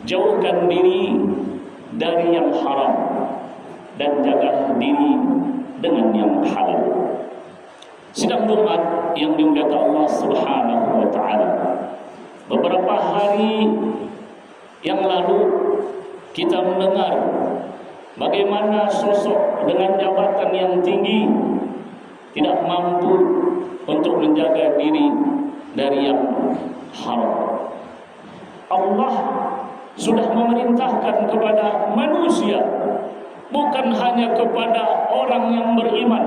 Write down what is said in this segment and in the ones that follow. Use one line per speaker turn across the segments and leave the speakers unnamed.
jauhkan diri dari yang haram dan jaga diri dengan yang halal. Sidang Jumat yang dimuliakan Allah Subhanahu wa taala. Beberapa hari yang lalu kita mendengar bagaimana sosok dengan jabatan yang tinggi tidak mampu untuk menjaga diri dari yang haram. Allah sudah memerintahkan kepada manusia, bukan hanya kepada orang yang beriman.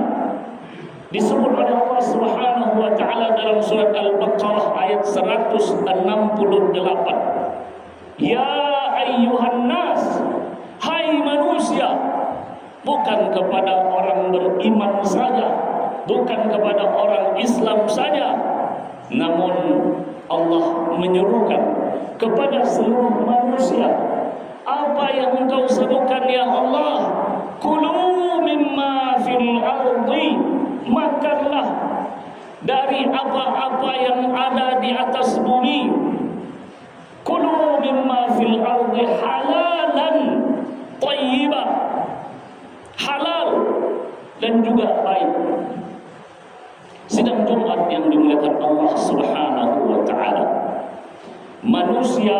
Disebut oleh Allah Subhanahu wa taala dalam surat Al-Baqarah ayat 168. Ya ayyuhan nas, hai manusia, bukan kepada orang beriman saja, bukan kepada orang Islam saja, namun Allah menyerukan kepada seluruh manusia. Apa yang engkau serukan ya Allah? Kulu mimma fil ardi, makanlah dari apa-apa yang ada di atas bumi. Kulu mimma fil ardi halalan thayyibah, halal dan juga baik. Sidang Jumat yang dimuliakan Allah Subhanahu wa taala. Manusia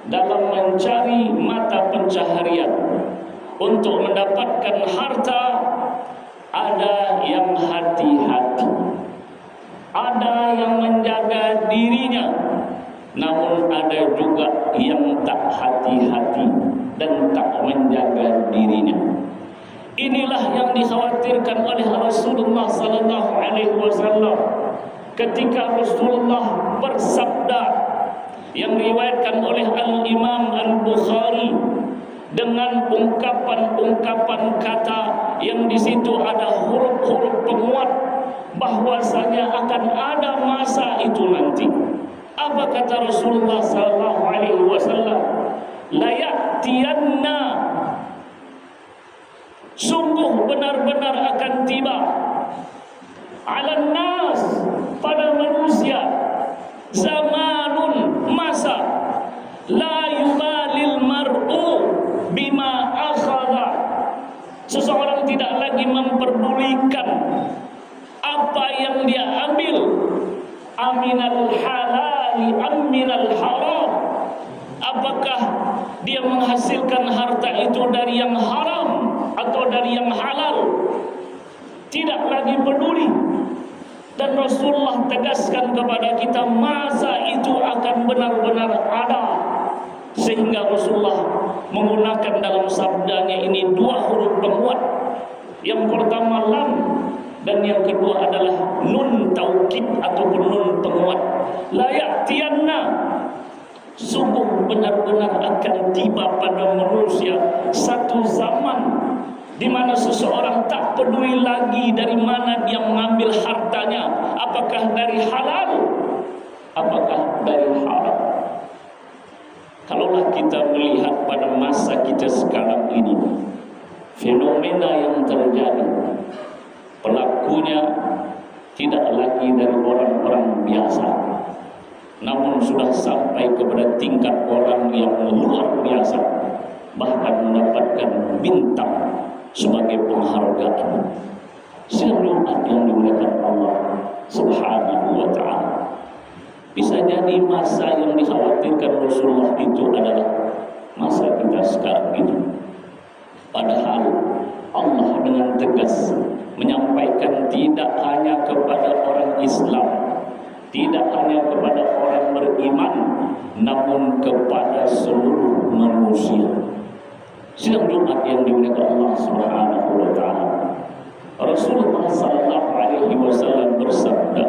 dalam mencari mata pencaharian untuk mendapatkan harta, ada yang hati-hati, ada yang menjaga dirinya, namun ada juga yang tak hati-hati dan tak menjaga dirinya. Inilah yang dikhawatirkan oleh Rasulullah sallallahu alaihi wasallam ketika Rasulullah bersabda yang diriwayatkan oleh Al-Imam Al-Bukhari dengan ungkapan-ungkapan kata yang di situ ada huruf-huruf penguat bahwasanya akan ada masa itu nanti. Apa kata Rasulullah sallallahu alaihi wasallam? La ya'tiyanna, sungguh benar-benar akan tiba, alan nas, pada manusia, zamanun, masa, la yubalil mar'u bima akhadha, seseorang tidak lagi memperdulikan apa yang dia ambil, aminal halali aminal haram, apakah dia menghasilkan harta itu dari yang haram atau dari yang halal, tidak lagi peduli. Dan Rasulullah tegaskan kepada kita masa itu akan benar-benar ada, sehingga Rasulullah menggunakan dalam sabdanya ini dua huruf penguat. Yang pertama lam dan yang kedua adalah nun taukid ataupun nun penguat. La ya'tiyanna, sungguh benar-benar akan tiba pada manusia satu zaman di mana seseorang tak peduli lagi dari mana dia mengambil hartanya, apakah dari halal, apakah dari haram. Kalaulah kita melihat pada masa kita sekarang ini, fenomena yang terjadi, pelakunya tidak lagi dari orang-orang biasa, namun sudah sampai kepada tingkat orang yang luar biasa, bahkan mendapatkan bintang sebagai penghargaan. Sidang Jumat yang dimuliakan Allah Subhanahu wa taala. Bisa jadi masa yang dikhawatirkan Rasulullah itu adalah masa kita sekarang itu. Padahal Allah dengan tegas menyampaikan tidak hanya kepada orang Islam, tidak hanya kepada orang beriman, namun kepada seluruh manusia. Sidang Jumat yang dimuliakan Allah Subhanahu wa taala. Rasulullah sallallahu alaihi wasallam bersabda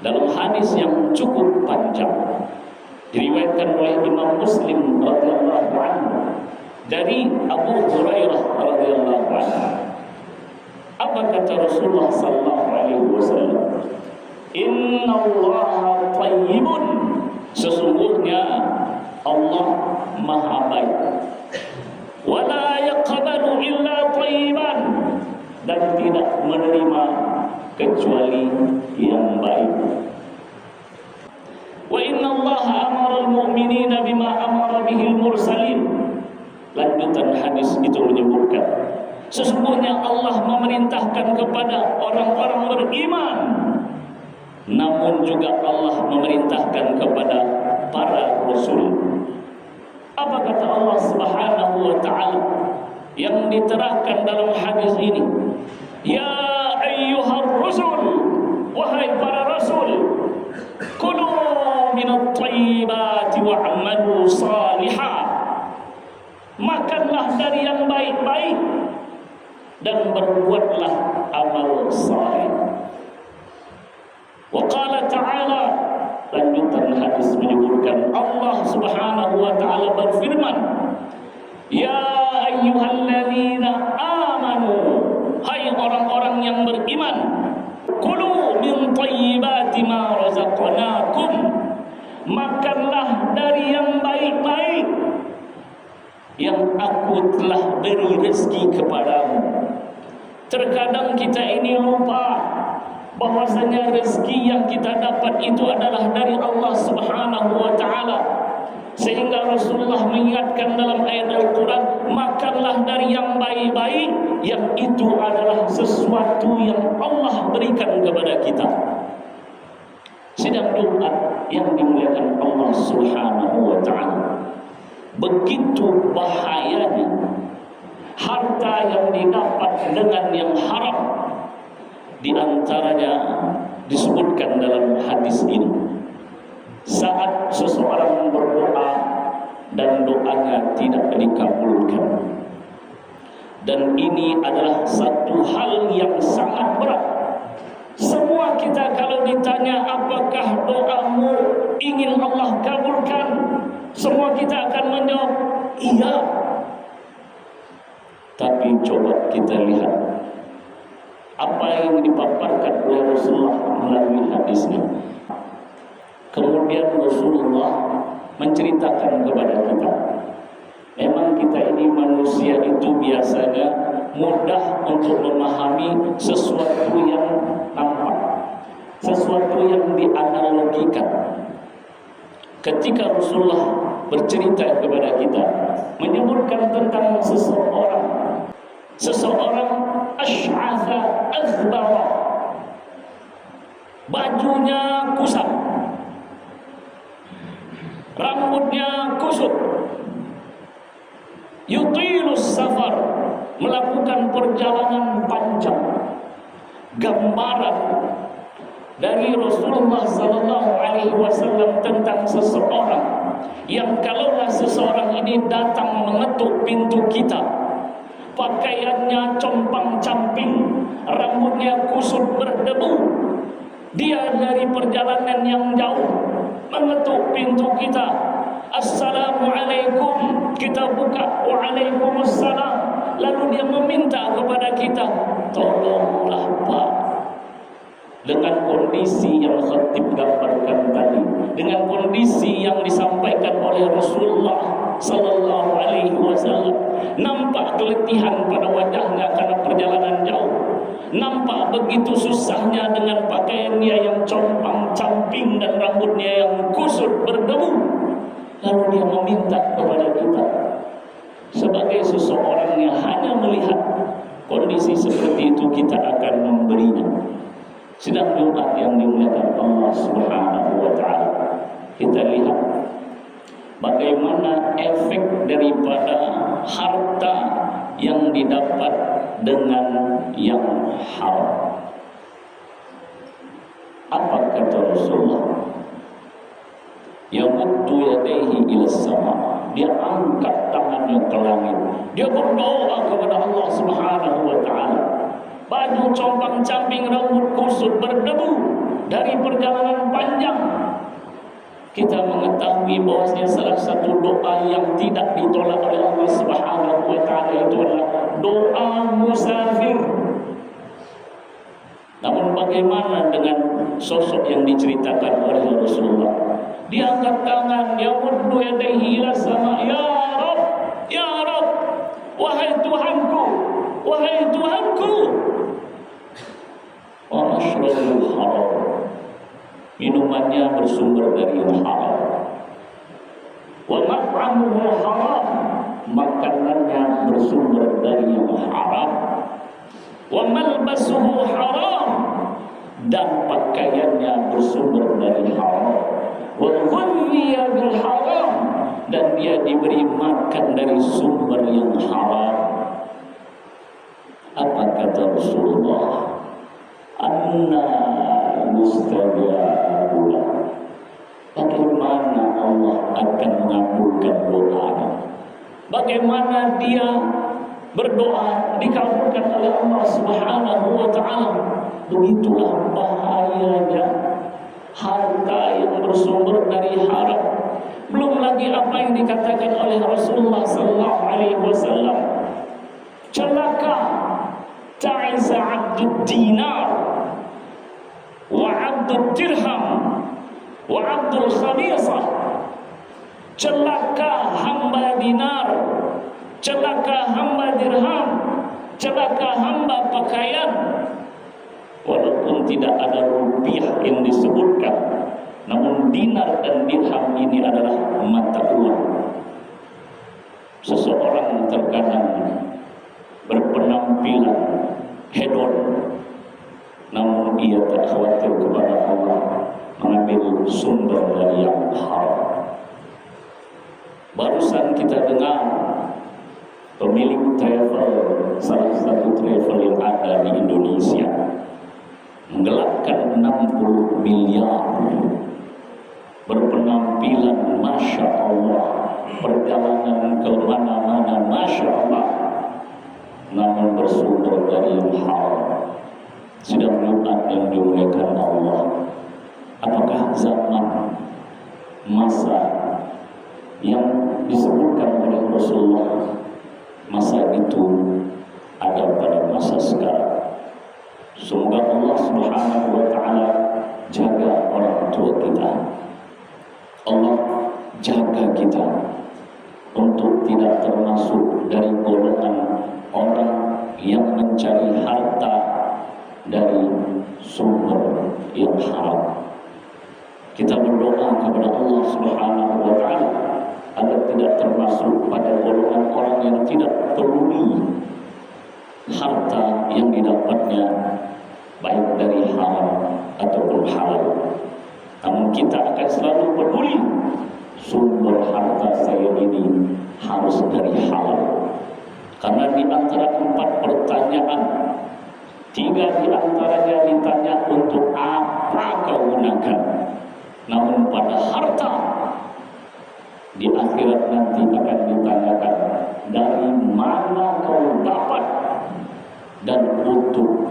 dalam hadis yang cukup panjang, diriwayatkan oleh Imam Muslim radhiyallahu anhu dari Abu Hurairah radhiyallahu anhu. Apa kata Rasulullah sallallahu alaihi wasallam? Innallaha thayyibun, sesungguhnya Allah Maha baik. Wala yaqbalu illa thayyiban, dan tidak menerima kecuali yang baik. Wa inna Allah amara al-mu'minin mu'minina bima amara bihil mursalin. Lanjutan hadis itu menyebutkan, sesungguhnya Allah memerintahkan kepada orang-orang beriman, namun juga Allah memerintahkan kepada para rasul. Apa kata Allah Subhanahu wa ta'ala yang diterangkan dalam hadis ini? Ya ayyuhar rusul, wahai para rasul, kulu minat thayyibati wa'amalu salihah, makanlah dari yang baik-baik dan berbuatlah amal saleh. Wa qala ta'ala, lanjutan hadis menyebutkan, Allah Subhanahu wa ta'ala berfirman, ya ayyuhalladzina amanu, hai orang-orang yang beriman, kulu min thayyibati ma razaqnakum, makanlah dari yang baik-baik yang aku telah beri rezeki kepadamu. Terkadang kita ini lupa bahwasanya rezeki yang kita dapat itu adalah dari Allah Subhanahu wa ta'ala, sehingga Rasulullah mengingatkan dalam ayat Al-Quran, makanlah dari yang baik-baik, yang itu adalah sesuatu yang Allah berikan kepada kita. Sedang doa yang dimuliakan Allah Subhanahu wa ta'ala, begitu bahayanya harta yang didapat dengan yang haram. Di antaranya disebutkan dalam hadis ini, saat seseorang berdoa dan doanya tidak dikabulkan, dan ini adalah satu hal yang sangat berat. Semua kita kalau ditanya apakah doamu ingin Allah kabulkan, semua kita akan menjawab iya. Tapi coba kita lihat apa yang dipaparkan oleh Rasulullah melalui hadisnya. Kemudian Rasulullah menceritakan kepada kita, memang kita ini manusia itu biasanya mudah untuk memahami sesuatu yang nampak, sesuatu yang dianalogikan. Ketika Rasulullah bercerita kepada kita, menyebutkan tentang seseorang asy'atha aghbara, bajunya kusam, rambutnya kusut, yutilus safar, melakukan perjalanan panjang. Gambaran dari Rasulullah SAW tentang seseorang yang kalaulah seseorang ini datang mengetuk pintu kita, pakaiannya compang-camping, rambutnya kusut berdebu, dia dari perjalanan yang jauh mengetuk pintu kita, Assalamualaikum, kita buka, Waalaikumsalam, lalu dia meminta kepada kita, tolonglah Pak. Dengan kondisi yang khatib gambarkan tadi, dengan kondisi yang disampaikan oleh Rasulullah sallallahu alaihi wasallam, nampak keletihan pada wajahnya karena perjalanan jauh, nampak begitu susahnya dengan pakaiannya yang compang-camping dan rambutnya yang kusut berdebu. Lalu dia meminta kepada kita, sebagai seseorang yang hanya melihat kondisi seperti itu, kita akan memberinya. Sedang doa yang dimuliakan Allah Subhanahu wa ta'ala, kita lihat bagaimana efek daripada harta yang didapat dengan yang haram. Apa kata Rasulullah? Yamuddu yadayhi ila sama, dia angkat tangannya ke langit, dia berdoa kepada Allah Subhanahu wa ta'ala. Baju compang-camping, rambut kusut berdebu dari perjalanan panjang. Kita mengetahui bahwasanya salah satu doa yang tidak ditolak oleh Allah Subhanahu wa ta'ala itu adalah doa musafir. Namun bagaimana dengan sosok yang diceritakan oleh Rasulullah? Dia angkat tangan, ya muddu yadayhi ila sama, ya Rabb, ya Rabb, wahai Tuhanku, wahai Tuhanku. Wa mashrabul haram, minumannya bersumber dari yang haram. mat'amuhu haram, makanannya bersumber dari yang haram, wa malbasuhu haram, dan pakaiannya bersumber dari haram, wa ghudhiya bil haram, dan dia diberi makan dari sumber yang haram. Apa kata Rasulullah? Anna mustajabu. Bagaimana Allah akan mengabulkan doanya? Bagaimana dia berdoa dikabulkan oleh Allah Subhanahu wa taala? Begitulah bahayanya harta yang bersumber dari haram. Belum lagi apa yang dikatakan oleh Rasulullah sallallahu alaihi wasallam. Celaka ta'isa 'abdud dinar wa 'abdud dirham wa 'abdul khamisah. Celaka hamba dinar, celaka hamba dirham, celaka hamba pakaian. Walaupun tidak ada rupiah yang disebutkan, namun dinar dan dirham ini adalah mata uang. Seseorang terkadang berpenampilan hedon, namun ia tak khawatir kepada Allah, mengambil sumber dari yang haram. Barusan kita dengar pemilik travel, salah satu travel yang ada di Indonesia, menggelapkan 60 miliar, berpenampilan Masya Allah, perjalanan ke mana-mana Masya Allah, namun bersumber dari yang haram. Sedang Jumat yang dimuliakan Allah. Apakah zaman masa yang disebutkan oleh Rasulullah, masa itu ada pada masa sekarang? Semoga Allah Subhanahu wa taala jaga orang tua kita. Allah jaga kita untuk tidak termasuk dari golongan orang yang mencari harta dari sumber yang haram. Kita berdoa kepada Allah Subhanahu wa taala agar tidak termasuk pada golongan orang yang tidak peduli harta yang didapatnya baik dari haram ataupun halal. Namun kita akan selalu peduli sumber harta saya ini harus dari halal. Karena di antara 4 pertanyaan, 3 di antaranya ditanya untuk apa kau gunakan. Namun pada harta di akhirat nanti akan ditanyakan dari mana kau dapat dan untuk